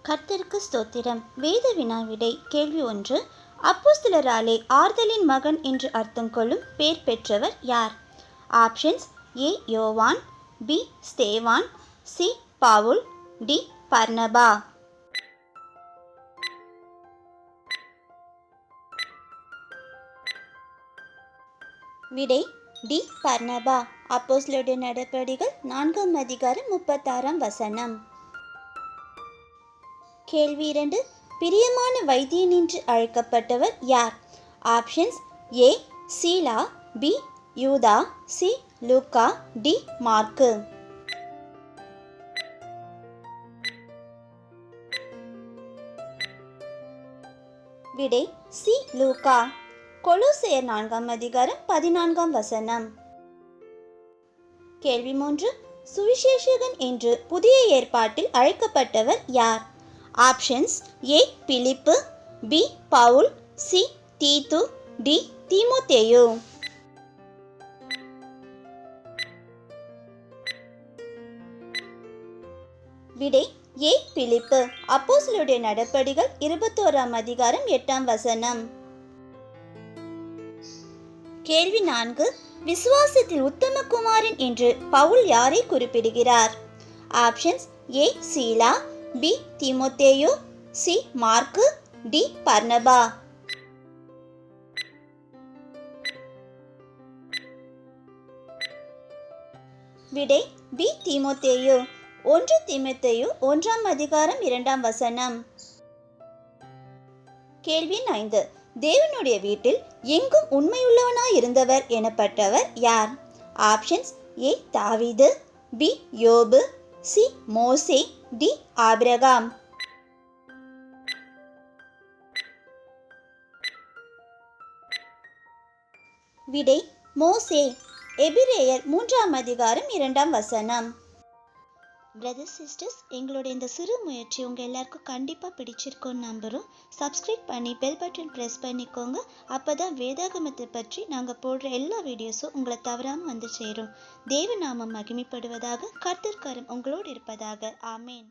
கர்த்தருக்கு ஸ்தோத்திரம். வேத வினாவிடை கேள்வி 1. அப்போஸ்தலராலே ஆறுதலின் மகன் என்று அர்த்தம் கொள்ளும் பேர் பெற்றவர் யார்? ஆப்ஷன்ஸ்: ஏ யோவான், பி ஸ்தேவான், சி பவுல், டி பர்னபா. விடை டி பர்னபா. அப்போஸ்தலருடைய நடபடிகள் 4ஆம் அதிகாரம் 36ஆம் வசனம். கேள்வி 2. பிரியமான வைத்தியன் என்று அழைக்கப்பட்டவர் யார்? ஆப்ஷன்ஸ்: ஏ சீலா, பி யூதா, சி லூக்கா, டி மார்க்கு. விடை சி லூக்கா. கொலோசையர் 4ஆம் அதிகாரம் 14ஆம் வசனம். கேள்வி 3. சுவிசேஷகன் என்று புதிய ஏற்பாட்டில் அழைக்கப்பட்டவர் யார்? ஆப்ஷன்ஸ்: ஏ பிலிப்பு, பி பவுல், சி தீத்து, டி தீமோத்தேயு. விடை ஏ பிலிப்பு. அப்போஸ்தலருடைய நடபடிகள் 21ஆம் அதிகாரம் 8ஆம் வசனம். கேள்வி 4. விசுவாசத்தில் உத்தமகுமாரன் என்று பவுல் யாரை குறிப்பிடுகிறார்? ஆப்ஷன்ஸ்: ஏ சீலா, பி தீமோத்தேயு, சி மார்க்கு, டி பர்னபா. விடை பி தீமோத்தேயு. 1 தீமோத்தேயு 1ஆம் அதிகாரம் 2ஆம் வசனம். கேள்வி 5. தேவனுடைய வீட்டில் எங்கும் உண்மையுள்ளவனாய் இருந்தவர் எனப்பட்டவர் யார்? ஆப்ஷன்ஸ்: ஏ தாவீது, பி யோபு, சி மோசே, டி ஆபிரகாம். விடை மோசே. எபிரேயர் 3ஆம் அதிகாரம் 2ஆம் வசனம். பிரதர்ஸ் சிஸ்டர்ஸ், எங்களுடைய இந்த சிறு முயற்சி உங்கள் எல்லாருக்கும் கண்டிப்பாக பிடிச்சிருக்கோன்னு நம்புகிறோம். சப்ஸ்கிரைப் பண்ணி பெல் பட்டன் ப்ரெஸ் பண்ணிக்கோங்க. அப்போ தான் வேதாகமத்தை பற்றி நாங்கள் போடுற எல்லா வீடியோஸும் உங்களை தவறாமல் வந்து சேரும். தேவ நாமம் மகிமைப்படுவதாக. கர்த்தர் கரம் உங்களோடு இருப்பதாக. ஆமேன்.